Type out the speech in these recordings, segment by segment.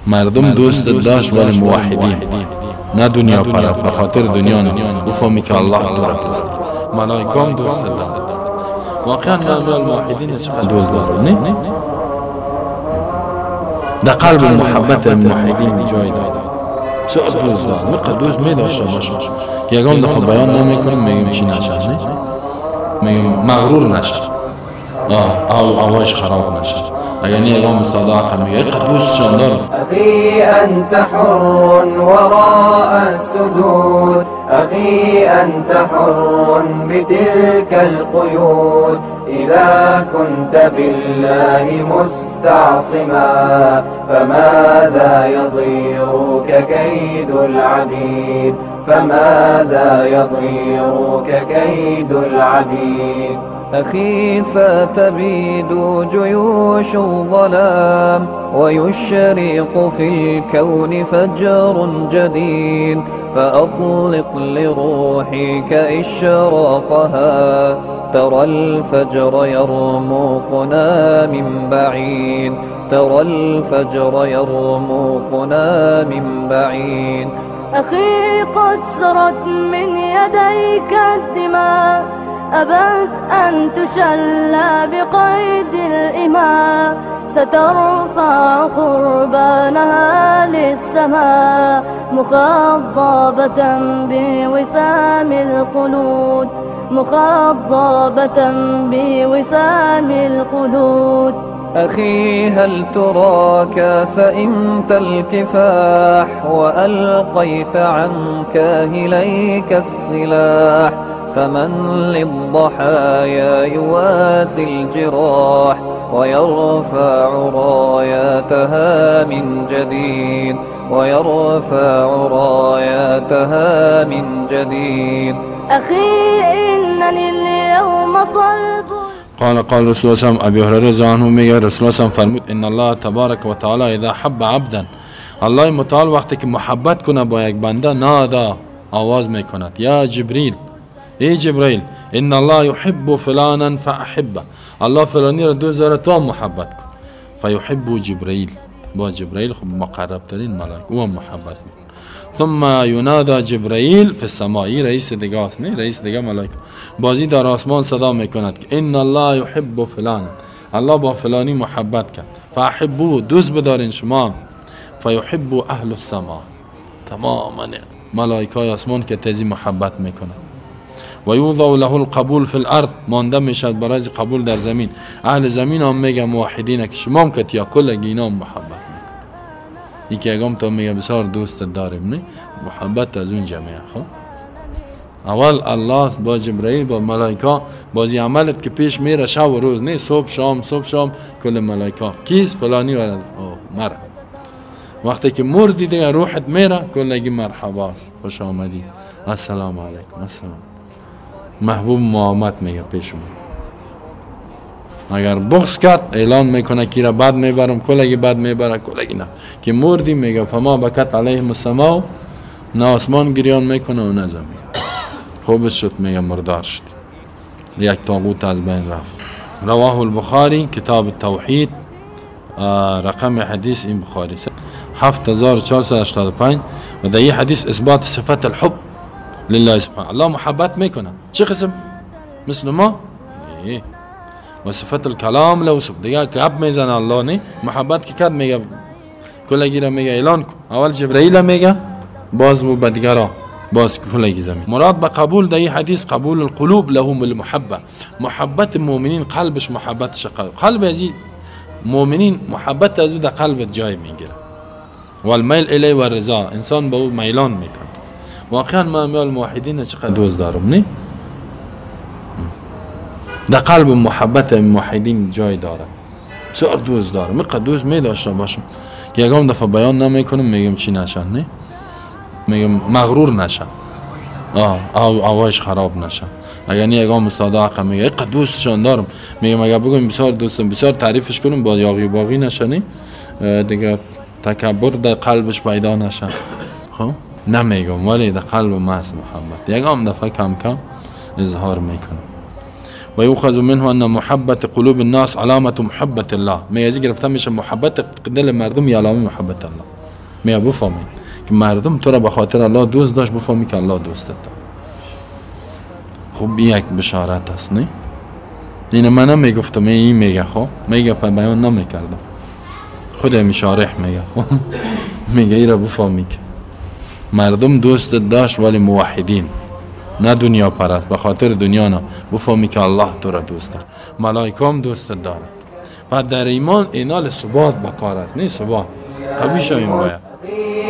مردم دوست داشت ولی موحدین، نه دنیا پرست. به خاطر دنیا نه، بفهمی که الله تو را دوست داشت. ملائکه هم دوست داشت. واقعا موحدین چقدر دوست دارن، نه؟ در قلب محبت موحدین جای داره. بسیار دوست دارن. مقدر دوست می داشته باشم که یکم دفعه بیان نمیکنیم میگیم چی نشه، نه؟ میگیم مغرور نشه، آوایش خراب نشه. اگر نه یکم استاد عقل میگه قد دوست شاندار. اخی انت حر وراء السدود، اخی انت حر بتلك القيود، اذا كنت بالله مستعصما فماذا يضيرك كيد العبيد، فماذا يضيرك كيد العبيد. أخي ستبيد جيوش الظلام ويشرق في الكون فجر جديد، فأطلق لروحك إشراقها، ترى الفجر يرمقنا من بعيد، ترى الفجر يرمقنا من بعيد. أخي قد سرت من يديك الدماء، أبت أن تشلى بقيد الإماء، سترفع قربانها للسماء مخضبة بوسام الخلود، مخضبة بوسام الخلود. أخي هل تراك سئمت الكفاح وألقيت عن كاهليك السلاح، فمن للضحايا يواسي الجراح ويرفع راياتها من جديد، ويرفع راياتها من جديد. أخي إنني اليوم صلب. قال رسول الله صلی الله علیه و ابی هریره رضی الله عنه میگه رسول الله فرمود ان الله تبارک و تعالی اذا حب عبدا، الله متعال وقتی که محبت کنه با یک بنده نادا آواز میکند یا جبریل، ای جبریل ان الله يحب فلانا فاحبه، الله فلانی را دوست داره تو محبت کن. فیحب جبریل، با جبریل خب مقرب ترین ملائکه او محبت میکنه. ثم ینادى جبرائیل فی السماء، رئیس دیگه است، نه رئیس دیگه ملائکه بازی در آسمان صدا میکند که ان الله يحب فلانا، الله با فلانی محبت کرد. فاحبوه، دوست بدارین شما. فیحب اهل السماء، تمام ملائکه آسمان که تزی محبت میکنند. و یوضع له القبول فی الارض، مانده میشد برای قبول در زمین. اهل زمین هم میگه موحدین که شما هم که یا کل گینا محبت میکنه. یکی اگم تو میگه بسیار دوست داریم، نه محبت از اون جمعه. خب اول الله با جبرائیل با ملائکه بازی عملت که پیش میره شب و روز، نه صبح شام صبح شام کل ملائکه کیس فلانی ولد مر. وقتی که مردی دیگه روحت میره کلگی مرحبا است، خوش آمدی، السلام علیکم، السلام. محبوب محمد میگه پیشم. اگر بغض کرد اعلان میکنه کی را بعد میبرم، کلگی بعد میبره، کلگی نه. که مردی میگه فما بکت علیهم السماء، نه آسمان گریان میکنه و نه زمین. خوبش شد میگه مردار شد، یک طاغوت از بین رفت. رواه البخاری کتاب التوحید، رقم حدیث این بخاری 7485. و در این حدیث اثبات صفت الحب لله سبحانه. الله محبت میکنه، چه قسم؟ مثل ما؟ و صفت الکلام له دیگه که اب میزنه الله، نه محبت که کد میگه کلگی را میگه اعلان کن. اول جبرائیل میگه باز و بدگرا باز کلگی زمین. مراد به قبول در این حدیث قبول القلوب لهم المحبه، محبت مؤمنین قلبش محبتش قلب ازی مؤمنین محبت از او در قلبت جای میگیره. و المیل الی و رضا، انسان به او میلان میکنه. واقعا ما میال موحدین چقدر دوست دارم، نه در قلب محبت موحدین جای داره، بسیار دوست دارم. مقدر دوست می داشته باشم که یکم دفعه بیان نمیکنم میگم چی نشن، نه میگم مغرور نشن، آوایش خراب نشن. اگر نه یکم استاد عقل میگه قد دوستشان دارم، میگم اگر بگم بسیار دوستم بسیار تعریفش کنم با یاغی باقی نشنی دیگه تکبر در قلبش پیدا نشن. خب نمیگم ولی در قلب محض محبت یکم دفعه کم کم اظهار میکنم. ويؤخذ منه أن محبة قلوب الناس علامة محبة الله. ما يزيد رفتن میشه محبت دل مردم یا علامه محبت الله. ما بفهمید که مردم تو را به خاطر الله دوست داشت، بفهمی که الله دوستت داشت. خب یک بشارت است نه؟ این من نمیگفتم، این میگه. خب میگه بیان نمیکردم، خود میشارح میگه. میگه ای را بفهمی که مردم دوست داشت ولی موحدین، نه دنیا پرست، به خاطر دنیا نه. بفهمی که الله تو را دوست دارد، ملائکه هم دوست دارد. و در ایمان اینال ثبات بکار است، نه ثبات قوی شویم باید.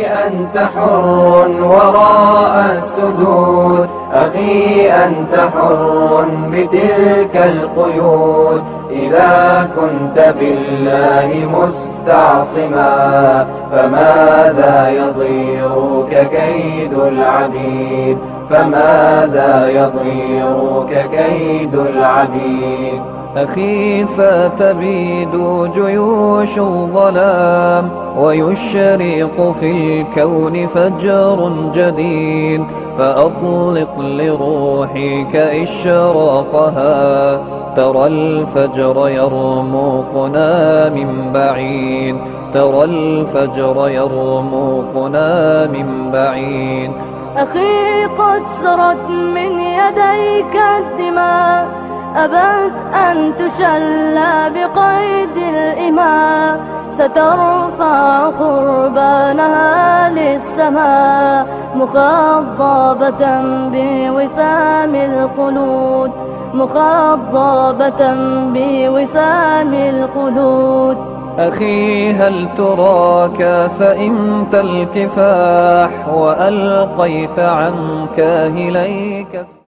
أنت حر وراء السدود، أخي أنت حر بتلك القيود. إذا كنت بالله مستعصما فماذا يضيرك كيد العبيد، فماذا يضيرك كيد العبيد. أخي ستبيد جيوش الظلام ويشرق في الكون فجر جديد، فأطلق لروحك إشراقها. ترى الفجر يرمقنا من بعيد، ترى الفجر يرمقنا من بعيد. أخي قد سرت من يديك الدماء، أبت أن تشلى بقيد الإماء. سترفع قربانها للسماء مخضبة بوسام الخلود، مخضبة بوسام الخلود. أخي هل تراك سئمت الكفاح وألقيت عن كاهليك